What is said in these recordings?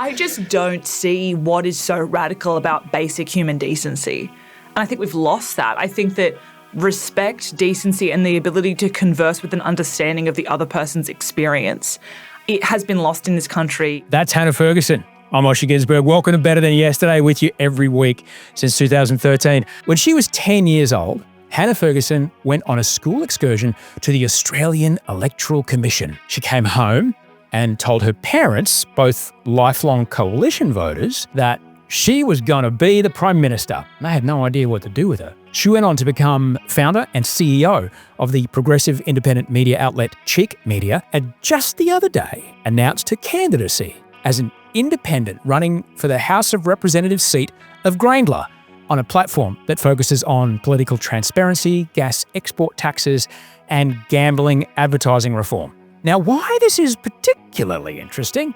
I just don't see what is so radical about basic human decency. And I think we've lost that. I think that respect, decency, and the ability to converse with an understanding of the other person's experience, it has been lost in this country. That's Hannah Ferguson. I'm Osher Ginsberg. Welcome to Better Than Yesterday, with you every week since 2013. When she was 10 years old, Hannah Ferguson went on a school excursion to the Australian Electoral Commission. She came home and told her parents, both lifelong coalition voters, that she was going to be the Prime Minister. They had no idea what to do with her. She went on to become founder and CEO of the progressive independent media outlet Cheek Media, and just the other day announced her candidacy as an independent running for the House of Representatives seat of Grayndler, on a platform that focuses on political transparency, gas export taxes, and gambling advertising reform. Now, why this is particularly interesting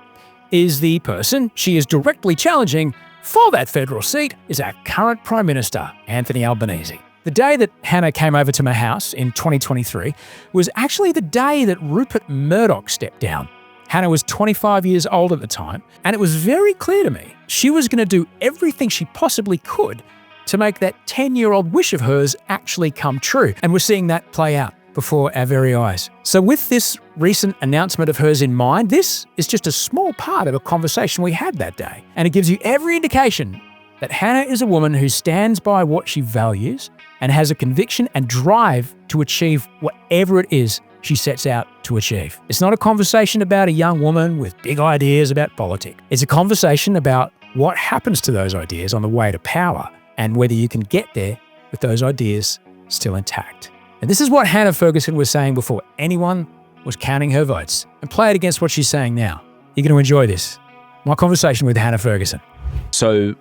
is the person she is directly challenging for that federal seat is our current Prime Minister, Anthony Albanese. The day that Hannah came over to my house in 2023 was actually the day that Rupert Murdoch stepped down. Hannah was 25 years old at the time, and it was very clear to me she was going to do everything she possibly could to make that 10-year-old wish of hers actually come true. And we're seeing that play out before our very eyes. So with this recent announcement of hers in mind, this is just a small part of a conversation we had that day. And it gives you every indication that Hannah is a woman who stands by what she values and has a conviction and drive to achieve whatever it is she sets out to achieve. It's not a conversation about a young woman with big ideas about politics. It's a conversation about what happens to those ideas on the way to power and whether you can get there with those ideas still intact. And this is what Hannah Ferguson was saying before anyone was counting her votes. And play it against what she's saying now. You're going to enjoy this. My conversation with Hannah Ferguson. So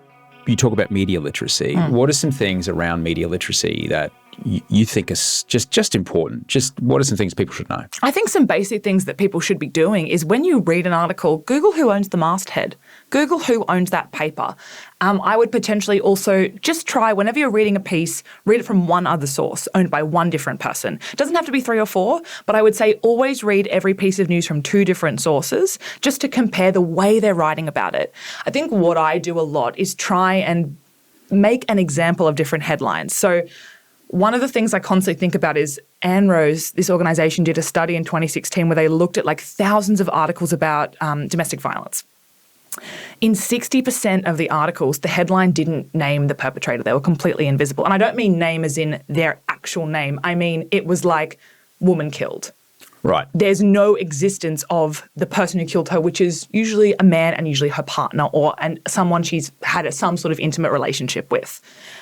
you talk about media literacy. What are some things around media literacy that you think is just important? Just what are some things people should know? I think some basic things that people should be doing is when you read an article, Google who owns the masthead. Google who owns that paper. I would potentially also just try, whenever you're reading a piece, read it from one other source owned by one different person. It doesn't have to be 3 or 4, but I would say always read every piece of news from 2 different sources just to compare the way they're writing about it. I think what I do a lot is try and make an example of different headlines. So one of the things I constantly think about is Ann Rose, this organisation, did a study in 2016 where they looked at thousands of articles about domestic violence. In 60% of the articles, the headline didn't name the perpetrator. They were completely invisible. And I don't mean name as in their actual name. I mean it was like woman killed. Right. There's no existence of the person who killed her, which is usually a man and usually her partner and someone she's had some sort of intimate relationship with.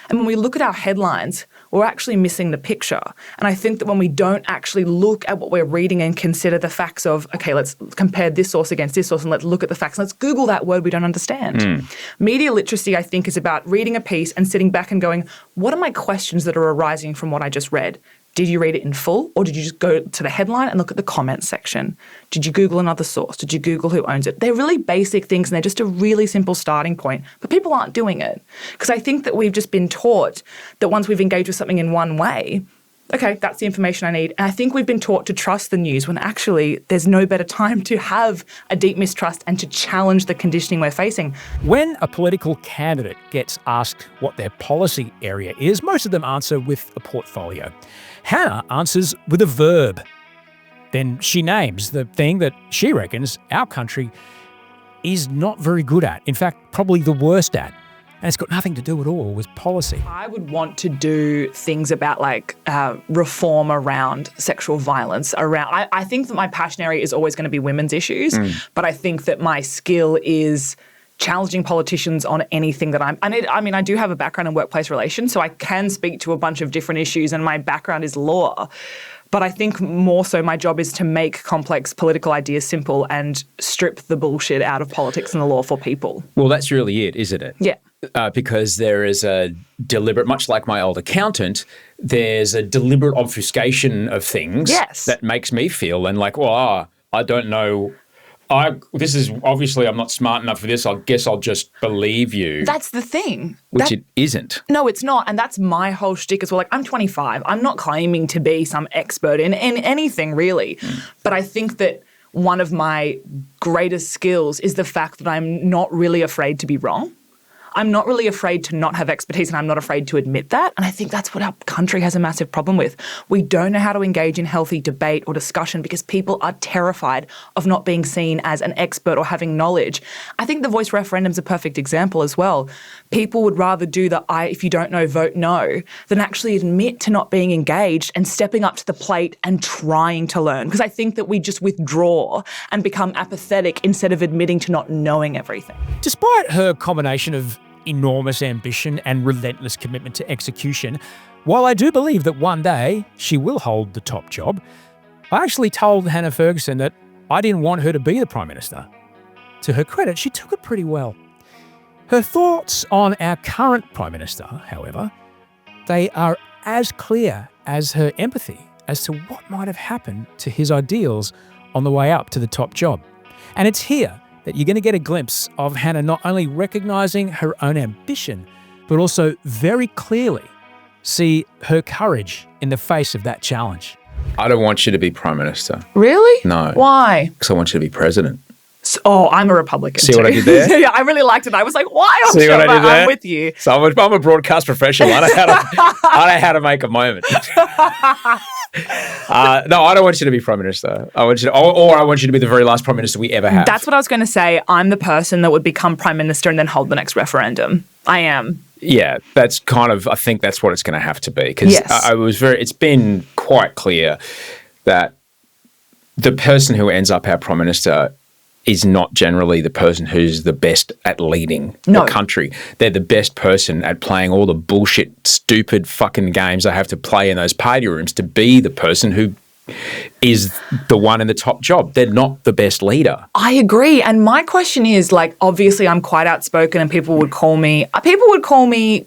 And when we look at our headlines, we're actually missing the picture. And I think that when we don't actually look at what we're reading and consider the facts of, okay, let's compare this source against this source and let's look at the facts. Let's Google that word we don't understand. Media literacy, I think, is about reading a piece and sitting back and going, what are my questions that are arising from what I just read? Did you read it in full, or did you just go to the headline and look at the comments section? Did you Google another source? Did you Google who owns it? They're really basic things, and they're just a really simple starting point, but people aren't doing it. Because I think that we've just been taught that once we've engaged with something in one way, okay, that's the information I need. And I think we've been taught to trust the news when actually there's no better time to have a deep mistrust and to challenge the conditioning we're facing. When a political candidate gets asked what their policy area is, most of them answer with a portfolio. Hannah answers with a verb. Then she names the thing that she reckons our country is not very good at. In fact, probably the worst at. And it's got nothing to do at all with policy. I would want to do things about reform around sexual violence. I think that my passion area is always going to be women's issues, but I think that my skill is challenging politicians on anything that I do have a background in workplace relations, so I can speak to a bunch of different issues, and my background is law. But I think more so my job is to make complex political ideas simple and strip the bullshit out of politics and the law for people. Well, that's really it, isn't it? Yeah. Because there is a deliberate, much like my old accountant, there's a deliberate obfuscation of things that makes me feel I don't know. This is obviously I'm not smart enough for this. I guess I'll just believe you. That's the thing. It isn't. No, it's not. And that's my whole shtick as well. I'm 25. I'm not claiming to be some expert in anything really. But I think that one of my greatest skills is the fact that I'm not really afraid to be wrong. I'm not really afraid to not have expertise, and I'm not afraid to admit that. And I think that's what our country has a massive problem with. We don't know how to engage in healthy debate or discussion because people are terrified of not being seen as an expert or having knowledge. I think the voice referendum's a perfect example as well. People would rather do the if you don't know, vote no, than actually admit to not being engaged and stepping up to the plate and trying to learn. Because I think that we just withdraw and become apathetic instead of admitting to not knowing everything. Despite her combination of enormous ambition and relentless commitment to execution, while I do believe that one day she will hold the top job, I actually told Hannah Ferguson that I didn't want her to be the Prime Minister. To her credit, she took it pretty well. Her thoughts on our current Prime Minister, however, they are as clear as her empathy as to what might have happened to his ideals on the way up to the top job. And it's here that you're going to get a glimpse of Hannah not only recognising her own ambition, but also very clearly see her courage in the face of that challenge. I don't want you to be Prime Minister. Really? No. Why? Because I want you to be President. I'm a Republican. See what I did there? Yeah, I really liked it. I was like, why? See what I did there? I'm with you. So I'm a broadcast professional. I know how to make a moment. No, I don't want you to be Prime Minister. I want you to, or I want you to be the very last Prime Minister we ever have. That's what I was going to say. I'm the person that would become Prime Minister and then hold the next referendum. I am. Yeah, that's kind of, I think that's what it's going to have to be. Because it's been quite clear that the person who ends up our Prime Minister is not generally the person who's the best at leading the country. They're the best person at playing all the bullshit, stupid fucking games they have to play in those party rooms to be the person who is the one in the top job. They're not the best leader. I agree. And my question is, like, obviously I'm quite outspoken and people would call me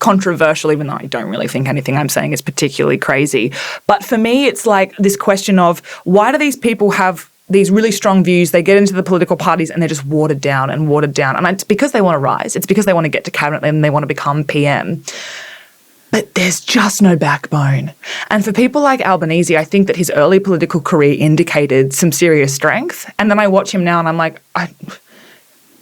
controversial, even though I don't really think anything I'm saying is particularly crazy. But for me, it's like this question of why do these people have these really strong views, they get into the political parties and they're just watered down. And it's because they want to rise. It's because they want to get to cabinet and they want to become PM. But there's just no backbone. And for people like Albanese, I think that his early political career indicated some serious strength. And then I watch him now and I'm like,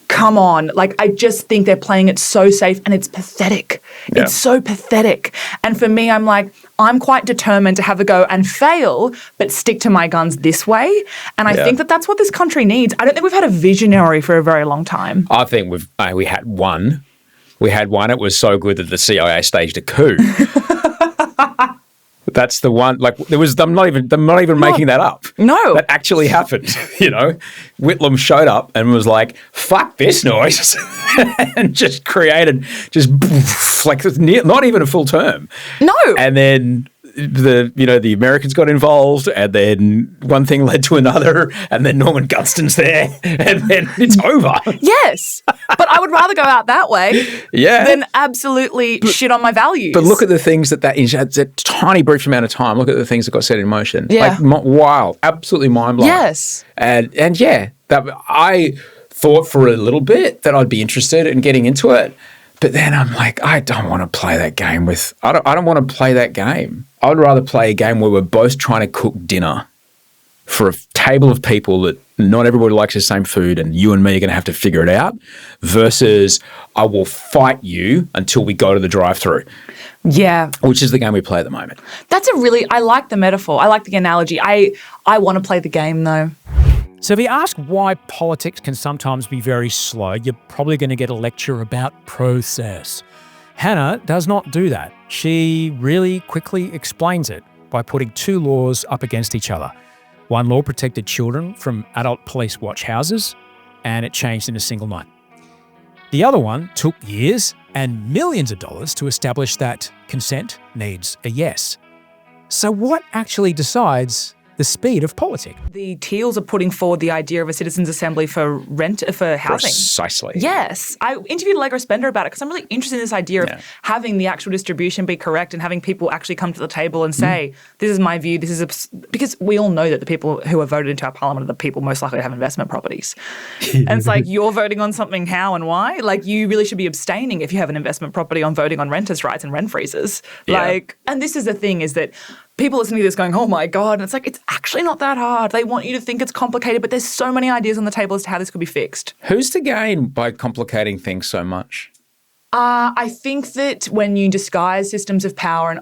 come on. Like, I just think they're playing it so safe and it's pathetic. Yeah. It's so pathetic. And for me, I'm like, I'm quite determined to have a go and fail, but stick to my guns this way. And I think that that's what this country needs. I don't think we've had a visionary for a very long time. I think we had one. We had one. It was so good that the CIA staged a coup. That's the one. Like there was. I'm not even making that up. No, that actually happened. You know, Whitlam showed up and was like, "Fuck this noise," and just created like not even a full term. No, and then the Americans got involved, and then one thing led to another, and then Norman Gunston's there, and then it's over. Yes, but I would rather go out that way than absolutely shit on my values. But look at the things that in a tiny brief amount of time, look at the things that got set in motion. Yeah. Like wild, absolutely mind-blowing. Yes. And that I thought for a little bit that I'd be interested in getting into it. But then I'm like, I don't want to play that game I don't want to play that game. I would rather play a game where we're both trying to cook dinner for a table of people that not everybody likes the same food and you and me are going to have to figure it out versus I will fight you until we go to the drive-thru. Yeah. Which is the game we play at the moment. I like the metaphor. I like the analogy. I want to play the game though. So if you ask why politics can sometimes be very slow, you're probably going to get a lecture about process. Hannah does not do that. She really quickly explains it by putting two laws up against each other. One law protected children from adult police watch houses, and it changed in a single night. The other one took years and millions of dollars to establish that consent needs a yes. So what actually decides the speed of politics? The Teals are putting forward the idea of a citizens' assembly for housing. Precisely. Yes. I interviewed Allegra Spender about it because I'm really interested in this idea of having the actual distribution be correct and having people actually come to the table and say, this is my view, because we all know that the people who are voted into our parliament are the people most likely to have investment properties. And it's like, you're voting on something how and why? Like, you really should be abstaining if you have an investment property on voting on renters' rights and rent freezes. Yeah. And this is the thing is that people listening to this going, oh my God. And it's like, it's actually not that hard. They want you to think it's complicated, but there's so many ideas on the table as to how this could be fixed. Who's to gain by complicating things so much? I think that when you disguise systems of power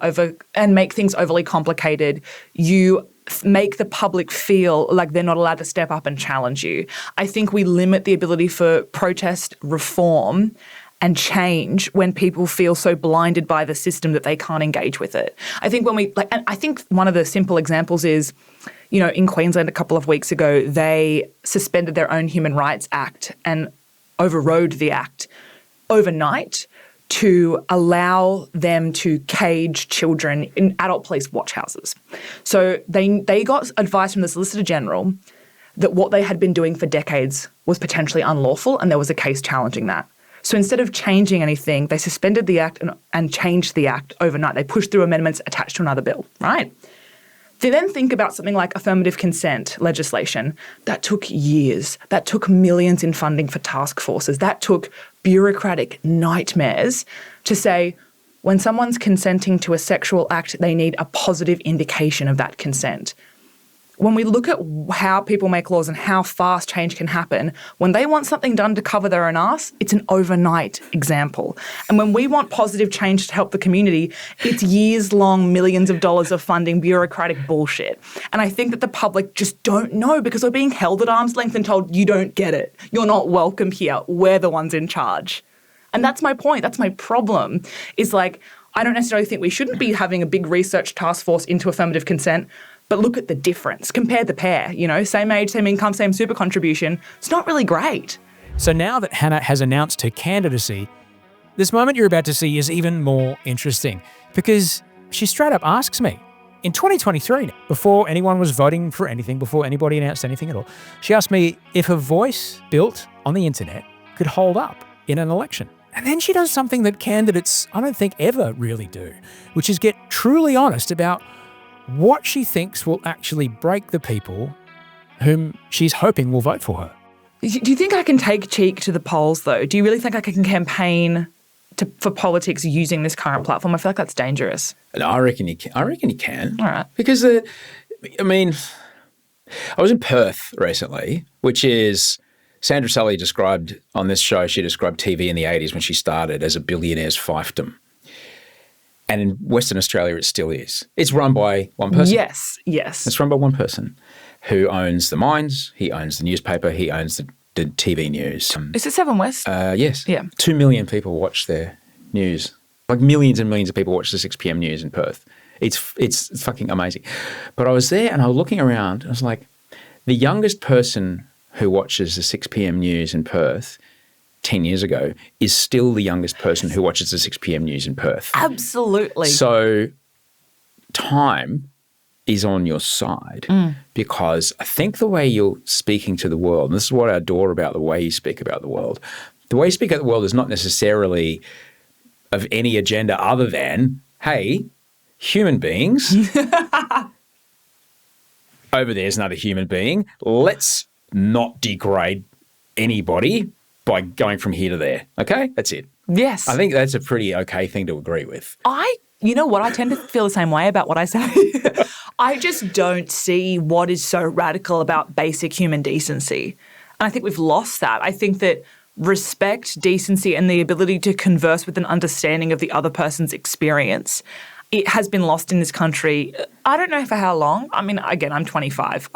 and make things overly complicated, you make the public feel like they're not allowed to step up and challenge you. I think we limit the ability for protest, reform, and change when people feel so blinded by the system that they can't engage with it. I think and I think one of the simple examples is, in Queensland a couple of weeks ago, they suspended their own Human Rights Act and overrode the act overnight to allow them to cage children in adult police watch houses. So they got advice from the Solicitor General that what they had been doing for decades was potentially unlawful, and there was a case challenging that. So instead of changing anything, they suspended the act and changed the act overnight. They pushed through amendments attached to another bill, right? They then think about something like affirmative consent legislation. That took years. That took millions in funding for task forces. That took bureaucratic nightmares to say when someone's consenting to a sexual act, they need a positive indication of that consent. When we look at how people make laws and how fast change can happen, when they want something done to cover their own ass, it's an overnight example. And when we want positive change to help the community, it's years-long, millions of dollars of funding, bureaucratic bullshit. And I think that the public just don't know because we're being held at arm's length and told, you don't get it. You're not welcome here. We're the ones in charge. And that's my point. That's my problem, is like, I don't necessarily think we shouldn't be having a big research task force into affirmative consent, but look at the difference. Compare the pair, same age, same income, same super contribution. It's not really great. So now that Hannah has announced her candidacy, this moment you're about to see is even more interesting because she straight up asks me, in 2023, before anyone was voting for anything, before anybody announced anything at all, she asked me if a voice built on the internet could hold up in an election. And then she does something that candidates, I don't think, ever really do, which is get truly honest about what she thinks will actually break the people whom she's hoping will vote for her. Do you think I can take cheek to the polls, though? Do you really think I can campaign for politics using this current platform? I feel like that's dangerous. No, I reckon you can. All right. Because, I was in Perth recently, which is, Sandra Sully described on this show, she described TV in the 80s when she started as a billionaire's fiefdom. And in Western Australia, it still is. It's run by one person. Yes. It's run by one person who owns the mines, he owns the newspaper, he owns the TV news. Is it Seven West? Yes. Yeah. 2 million people watch their news. Like millions and millions of people watch the 6 p.m. news in Perth. It's fucking amazing. But I was there and I was looking around. I was like, the youngest person who watches the 6 p.m. news in Perth 10 years ago is still the youngest person who watches the 6 p.m. news in Perth. Absolutely. So time is on your side because I think the way you're speaking to the world, and this is what I adore about the way you speak about the world is not necessarily of any agenda other than, hey, human beings, over there's another human being, let's not degrade anybody by going from here to there. Okay? That's it. Yes. I think that's a pretty okay thing to agree with. You know what? I tend to feel the same way about what I say. I just don't see what is so radical about basic human decency. And I think we've lost that. I think that respect, decency, and the ability to converse with an understanding of the other person's experience, it has been lost in this country. I don't know for how long. I mean, again, I'm 25.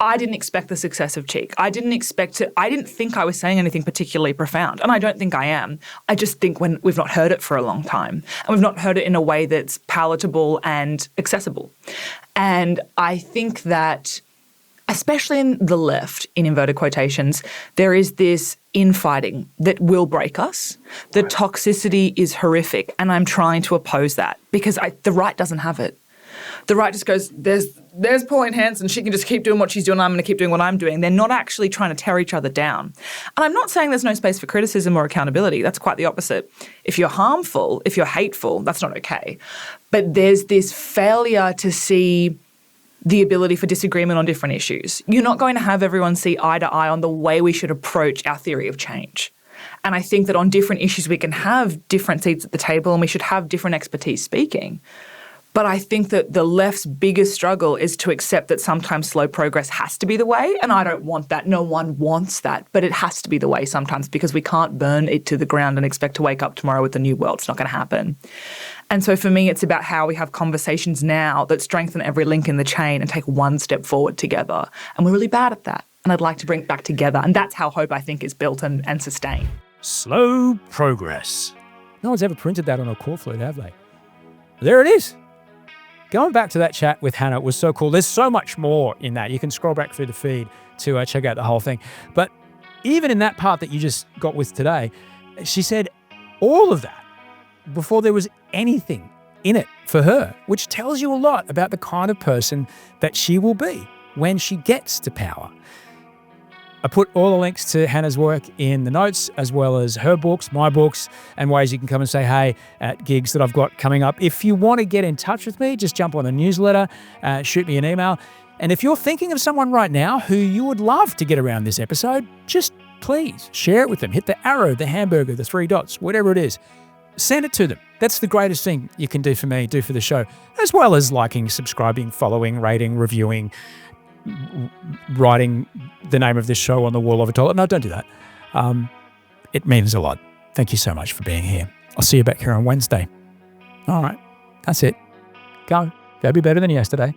I didn't expect the success of Cheek. I didn't think I was saying anything particularly profound, and I don't think I am. I just think when we've not heard it for a long time, and we've not heard it in a way that's palatable and accessible. And I think that, especially in the left, in inverted quotations, there is this infighting that will break us. The toxicity is horrific, and I'm trying to oppose that because the right doesn't have it. The right just goes, there's Pauline Hanson, she can just keep doing what she's doing, I'm going to keep doing what I'm doing. They're not actually trying to tear each other down. And I'm not saying there's no space for criticism or accountability. That's quite the opposite. If you're harmful, if you're hateful, that's not okay. But there's this failure to see the ability for disagreement on different issues. You're not going to have everyone see eye to eye on the way we should approach our theory of change. And I think that on different issues we can have different seats at the table and we should have different expertise speaking. But I think that the left's biggest struggle is to accept that sometimes slow progress has to be the way. And I don't want that. No one wants that. But it has to be the way sometimes, because we can't burn it to the ground and expect to wake up tomorrow with a new world. It's not going to happen. And so for me, it's about how we have conversations now that strengthen every link in the chain and take one step forward together. And we're really bad at that. And I'd like to bring it back together. And that's how hope, I think, is built and sustained. Slow progress. No one's ever printed that on a core flute, have they? There it is. Going back to that chat with Hannah was so cool. There's so much more in that. You can scroll back through the feed to check out the whole thing. But even in that part that you just got with today, she said all of that before there was anything in it for her, which tells you a lot about the kind of person that she will be when she gets to power. I put all the links to Hannah's work in the notes, as well as her books, my books, and ways you can come and say hey at gigs that I've got coming up. If you want to get in touch with me, just jump on the newsletter, shoot me an email. And if you're thinking of someone right now who you would love to get around this episode, just please share it with them. Hit the arrow, the hamburger, the 3 dots, whatever it is. Send it to them. That's the greatest thing you can do for me, do for the show, as well as liking, subscribing, following, rating, reviewing, writing the name of this show on the wall of a toilet. No, don't do that. It means a lot. Thank you so much for being here. I'll see you back here on Wednesday. All right. That's it. Go be better than yesterday.